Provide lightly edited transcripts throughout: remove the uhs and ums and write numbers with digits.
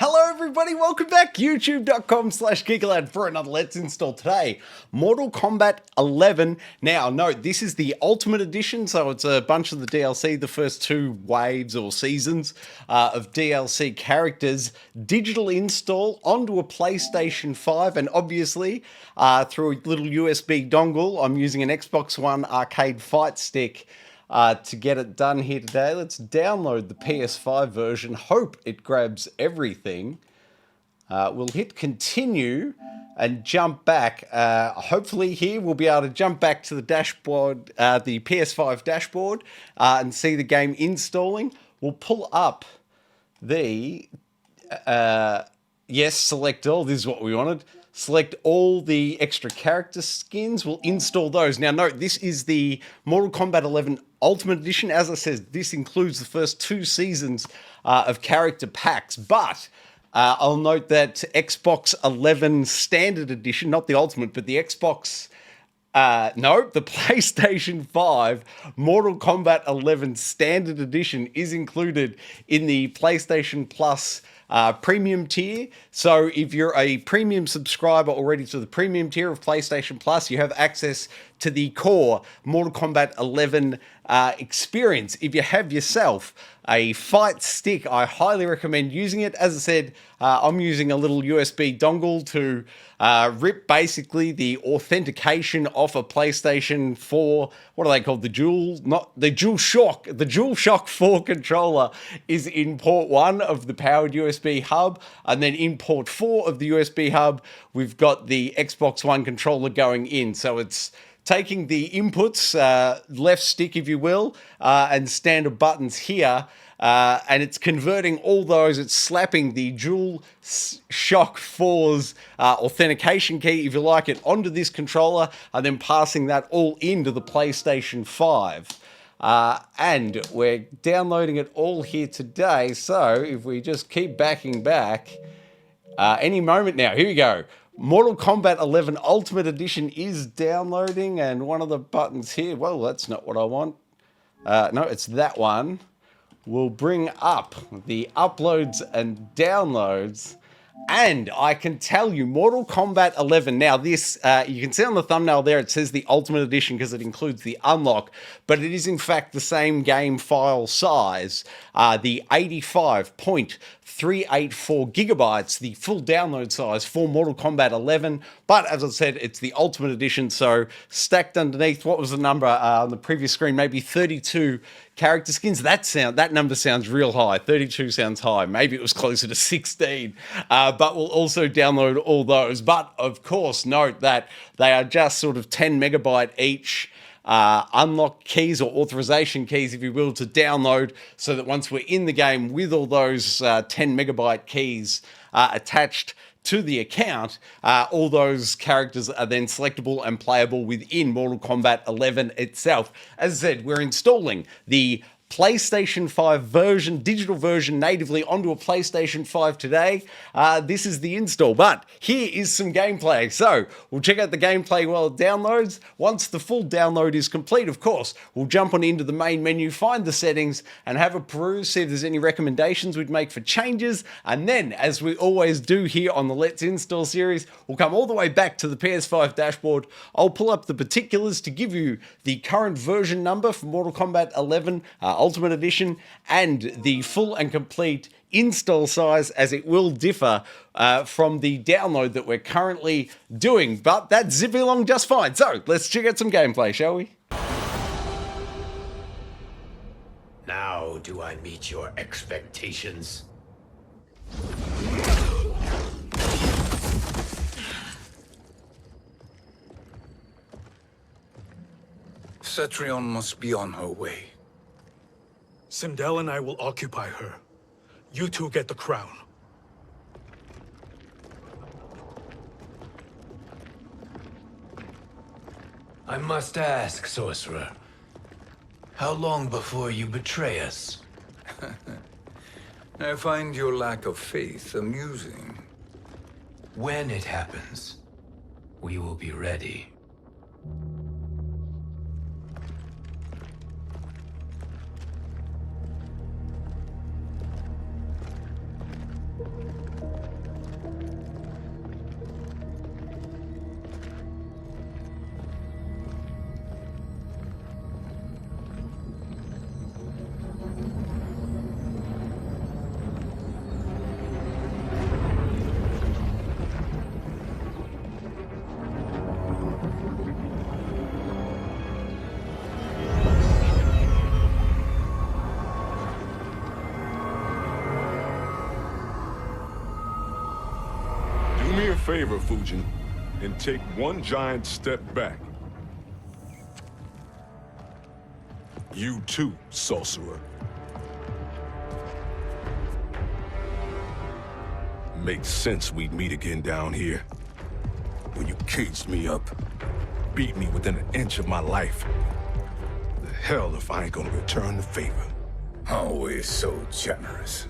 Hello everybody, welcome back, youtube.com/Geekaloud for another Let's Install today. Mortal Kombat 11. Now, note, this is the Ultimate Edition, so it's a bunch of the DLC, the first two waves or seasons of DLC characters. Digital install onto a PlayStation 5, and obviously, through a little USB dongle, I'm using an Xbox One arcade fight stick to get it done here today. Let's download the PS5 version. Hope it grabs everything. We'll hit continue and jump back. Hopefully here we'll be able to jump back to the dashboard, the PS5 dashboard, and see the game installing. We'll pull up the, yes, select all. This is what we wanted. Select all the extra character skins. We'll install those. Now, note, this is the Mortal Kombat 11 Ultimate Edition. As I said, this includes the first two seasons of character packs. But I'll note that Xbox 11 Standard Edition, not the Ultimate, but the Xbox... the PlayStation 5 Mortal Kombat 11 Standard Edition is included in the PlayStation Plus premium tier. So if you're a premium subscriber already to the premium tier of PlayStation Plus, you have access to the core Mortal Kombat 11 experience. If you have yourself a fight stick, I highly recommend using it. As I said, I'm using a little USB dongle to rip basically the authentication off a PlayStation 4. What are they called? The DualShock 4 controller is in port 1 of the powered USB hub, and then in port 4 of the USB hub, we've got the Xbox One controller going in. So it's taking the inputs, left stick if you will, and standard buttons here, and it's converting all those. It's slapping the DualShock 4's authentication key, if you like it, onto this controller, and then passing that all into the PlayStation 5. And we're downloading it all here today, so if we just keep backing back, any moment now, here we go. Mortal Kombat 11 Ultimate Edition is downloading, and one of the buttons here, well, that's not what I want. No, it's that one. We'll bring up the uploads and downloads, and I can tell you, Mortal Kombat 11, now this, you can see on the thumbnail there, it says the Ultimate Edition because it includes the unlock, but it is in fact the same game file size, the 85.384 gigabytes, the full download size for Mortal Kombat 11, but as I said, it's the Ultimate Edition, so stacked underneath, what was the number on the previous screen, maybe 32 character skins. That number sounds real high. 32 sounds high. Maybe it was closer to 16. But we'll also download all those. But of course, note that they are just sort of 10 megabyte each unlock keys or authorization keys, if you will, to download, so that once we're in the game with all those 10 megabyte keys attached to the account, all those characters are then selectable and playable within Mortal Kombat 11 itself. As I said, we're installing the PlayStation 5 version, digital version, natively onto a PlayStation 5 today. This is the install, but here is some gameplay. So we'll check out the gameplay while it downloads. Once the full download is complete, of course, we'll jump on into the main menu, find the settings, and have a peruse, see if there's any recommendations we'd make for changes. And then, as we always do here on the Let's Install series, we'll come all the way back to the PS5 dashboard. I'll pull up the particulars to give you the current version number for Mortal Kombat 11 Ultimate Edition and the full and complete install size, as it will differ from the download that we're currently doing, but that's zipping along just fine. So let's check out some gameplay, shall we? Now do I meet your expectations? Cetrion must be on her way. Sindel and I will occupy her. You two get the crown. I must ask, sorcerer. How long before you betray us? I find your lack of faith amusing. When it happens, we will be ready. favor, Fujin, and take one giant step back. You too, sorcerer. Makes sense we'd meet again down here. When you caged me up, beat me within an inch of my life. The hell if I ain't gonna return the favor. Always so generous.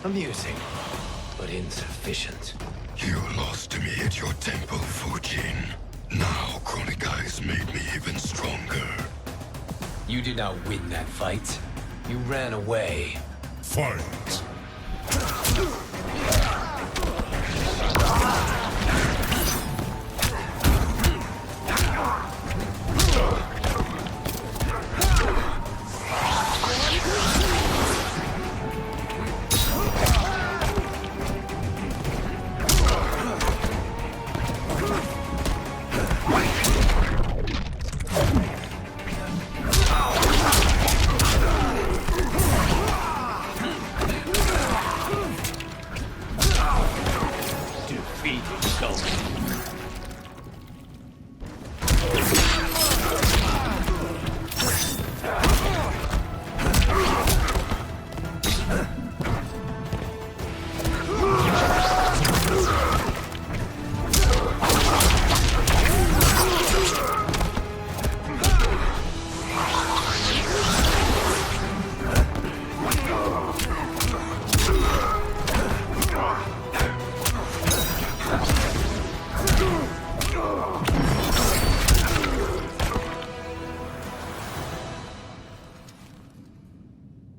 Amusing, but insufficient. You lost to me at your temple, Fujin. Now Chronic Eyes made me even stronger. You did not win that fight. You ran away. Fight!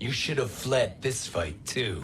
You should have fled this fight, too.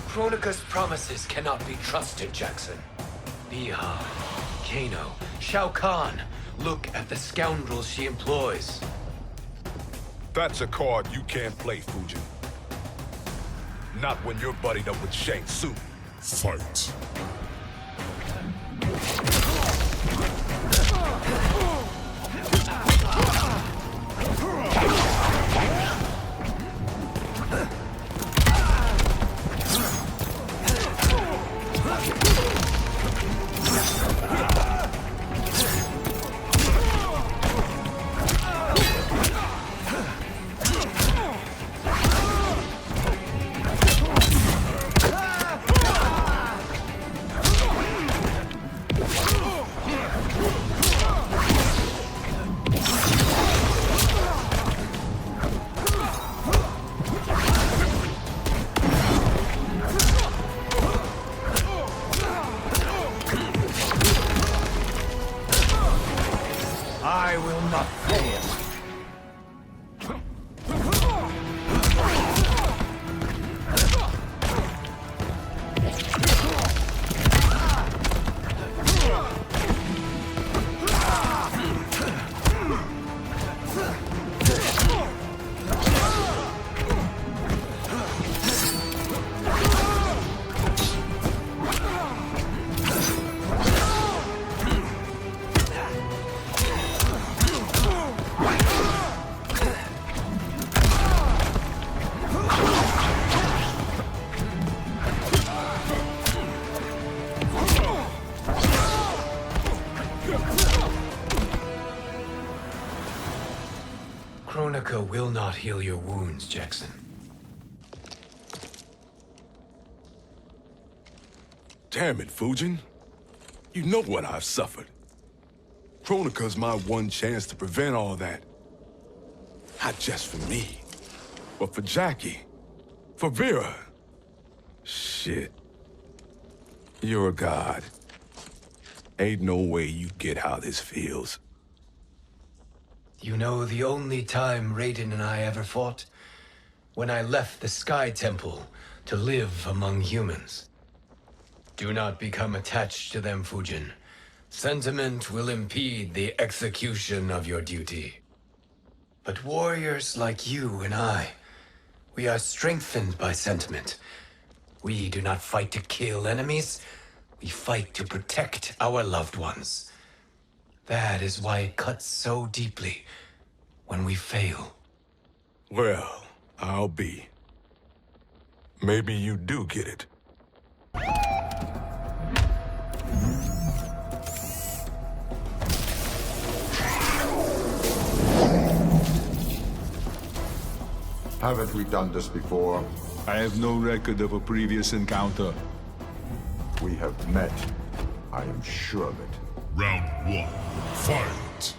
Kronika's promises cannot be trusted, Jackson. Bihar, Kano, Shao Kahn. Look at the scoundrels she employs. That's a card you can't play, Fujin. Not when you're buddied up with Shang Tsung. Fight! I will not fail. Kronika will not heal your wounds, Jackson. Damn it, Fujin. You know what I've suffered. Kronika's my one chance to prevent all that. Not just for me, but for Jackie, for Vera. Shit. You're a god. Ain't no way you get how this feels. You know the only time Raiden and I ever fought? When I left the Sky Temple to live among humans. Do not become attached to them, Fujin. Sentiment will impede the execution of your duty. But warriors like you and I, we are strengthened by sentiment. We do not fight to kill enemies. We fight to protect our loved ones. That is why it cuts so deeply when we fail. Well, I'll be. Maybe you do get it. Haven't we done this before? I have no record of a previous encounter. We have met. I am sure of it. Round 1. Fight!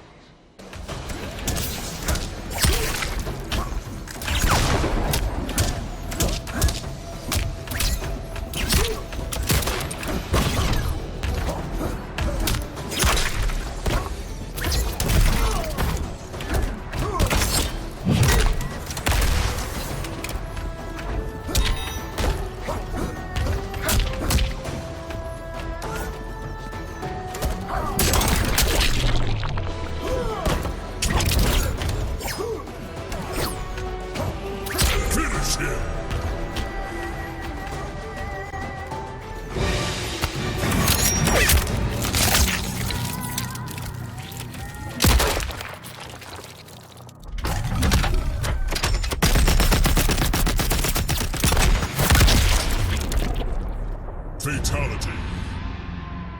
Fatality.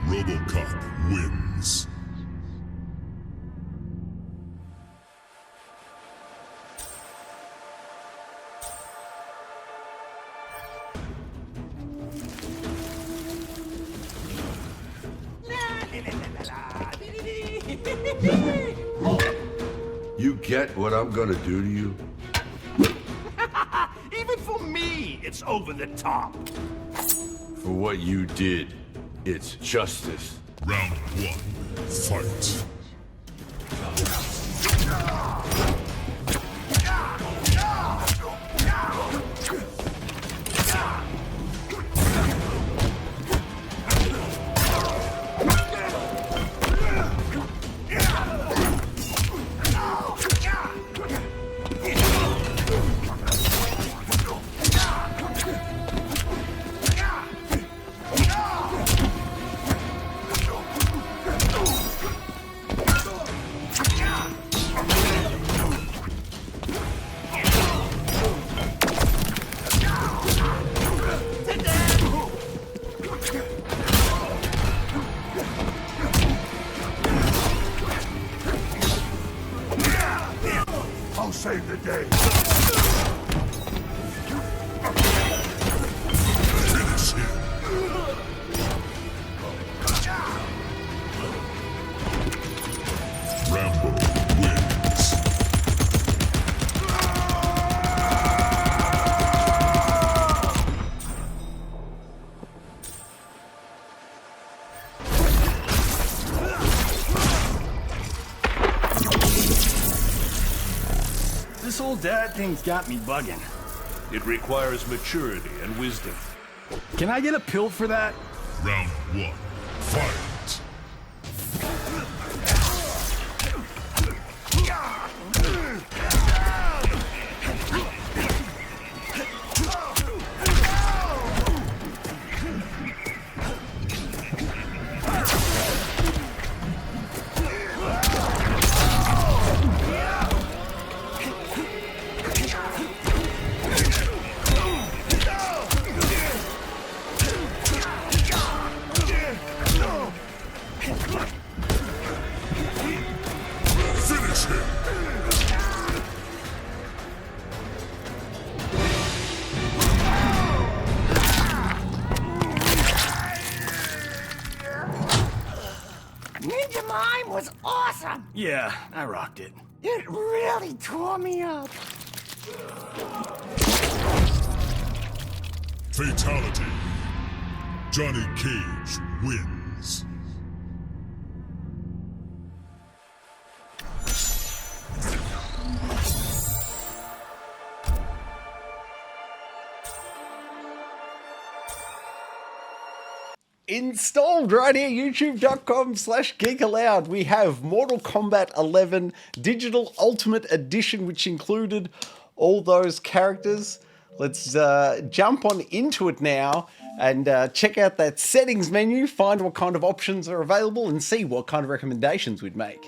RoboCop wins. You get what I'm gonna do to you? Even for me, it's over the top. For what you did, it's justice. Round 1. Fight. I'll save the day. Finish him. Rambo wins. This whole dad thing's got me bugging. It requires maturity and wisdom. Can I get a pill for that? Round 1. Fight. Ninja Mime was awesome! Yeah, I rocked it. It really tore me up. Fatality. Johnny Cage wins. Installed right here, youtube.com/Geekaloud. We have Mortal Kombat 11 Digital Ultimate Edition, which included all those characters. Let's jump on into it now and check out that settings menu, find what kind of options are available, and see what kind of recommendations we'd make.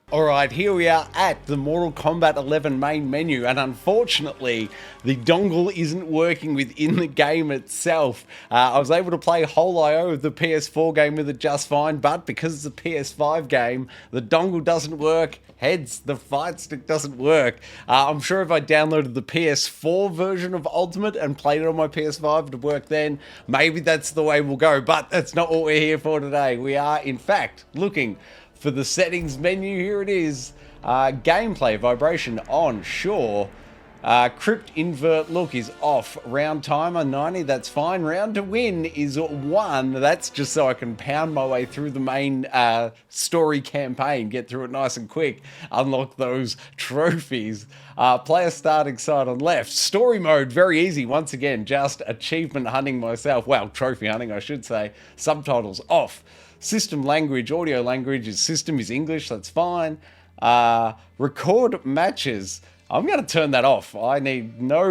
Alright, here we are at the Mortal Kombat 11 main menu, and unfortunately the dongle isn't working within the game itself. I was able to play whole IO of the PS4 game with it just fine, but because it's a PS5 game, the dongle doesn't work, hence the fight stick doesn't work. I'm sure if I downloaded the PS4 version of Ultimate and played it on my PS5 to work then, maybe that's the way we'll go, but that's not what we're here for today. We are, in fact, looking for the settings menu. Here it is. Gameplay vibration on, sure. Crypt invert look is off. Round timer 90, that's fine. Round to win is 1. That's just so I can pound my way through the main story campaign, get through it nice and quick, unlock those trophies. Player starting side on left. Story mode, very easy. Once again, just achievement hunting myself. Well, trophy hunting, I should say. Subtitles off. System language, audio language is system is English, that's fine. Record matches. I'm going to turn that off. I need no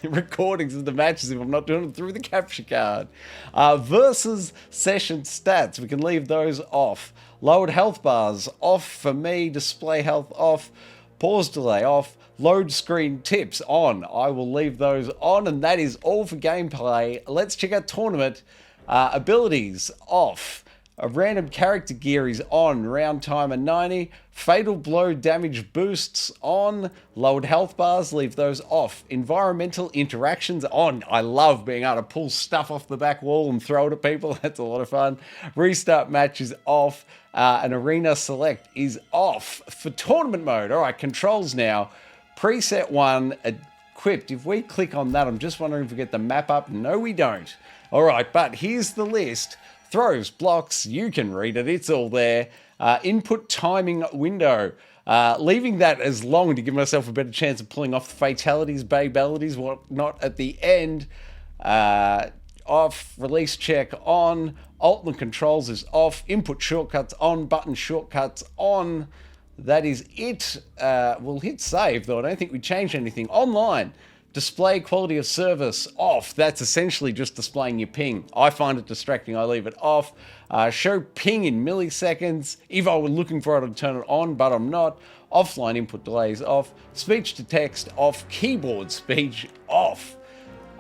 recordings of the matches if I'm not doing it through the capture card. Versus session stats, we can leave those off. Lowered health bars, off for me. Display health, off. Pause delay, off. Load screen tips, on. I will leave those on, and that is all for gameplay. Let's check out tournament. Abilities, off. A random character gear is on. Round timer 90. Fatal blow damage boosts on. Lowered health bars, leave those off. Environmental interactions on. I love being able to pull stuff off the back wall and throw it at people. That's a lot of fun. Restart match is off. An arena select is off. For tournament mode, all right, controls now. Preset 1 equipped. If we click on that, I'm just wondering if we get the map up. No, we don't. All right, but here's the list. Throws, blocks, you can read it, it's all there. Input timing window. Leaving that as long to give myself a better chance of pulling off the fatalities, babalities, whatnot at the end. Off, release check on, alt and controls is off, input shortcuts on, button shortcuts on. That is it. We'll hit save, though I don't think we changed anything. Online. Display quality of service off. That's essentially just displaying your ping. I find it distracting. I leave it off. Show ping in milliseconds. If I were looking for it, I'd turn it on, but I'm not. Offline input delays off. Speech to text off. Keyboard speech off.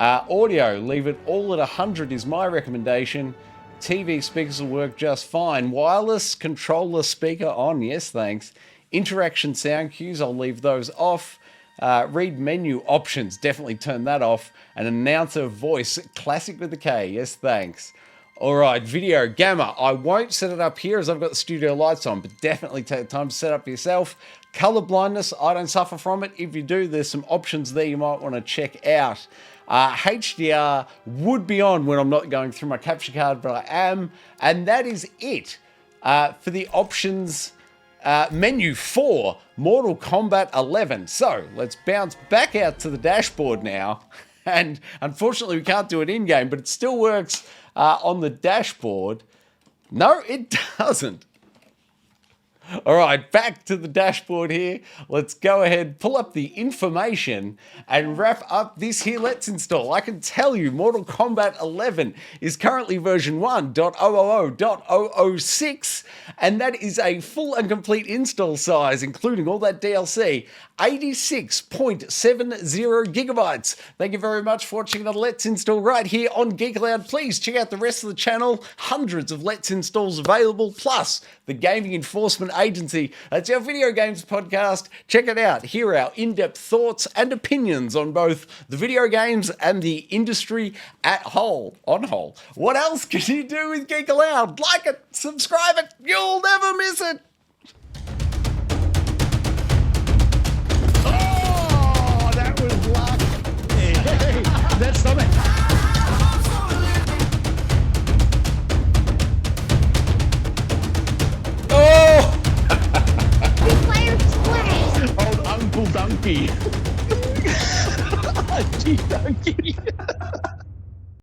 Audio, leave it all at 100 is my recommendation. TV speakers will work just fine. Wireless controller speaker on. Yes, thanks. Interaction sound cues, I'll leave those off. Read menu options, definitely turn that off. And announcer voice, classic with a K, yes thanks. Alright, video, gamma, I won't set it up here as I've got the studio lights on, but definitely take the time to set up yourself. Color blindness, I don't suffer from it. If you do, there's some options there you might want to check out. HDR would be on when I'm not going through my capture card, but I am. And that is it for the options menu for Mortal Kombat 11. So let's bounce back out to the dashboard now. And unfortunately, we can't do it in-game, but it still works on the dashboard. No, it doesn't. All right, back to the dashboard here. Let's go ahead, pull up the information and wrap up this here Let's Install. I can tell you Mortal Kombat 11 is currently version 1.000.006, and that is a full and complete install size, including all that DLC, 86.70 gigabytes. Thank you very much for watching the Let's Install right here on Geekaloud. Please check out the rest of the channel. Hundreds of Let's Installs available, plus the Gaming Enforcement Agency. That's our video games podcast. Check it out. Here are our in-depth thoughts and opinions on both the video games and the industry on whole. What else can you do with Geekaloud? Like it, subscribe it, you'll is it? Oh, that was luck. Hey, that's something. Oh! Old Uncle Donkey. Gee, Donkey.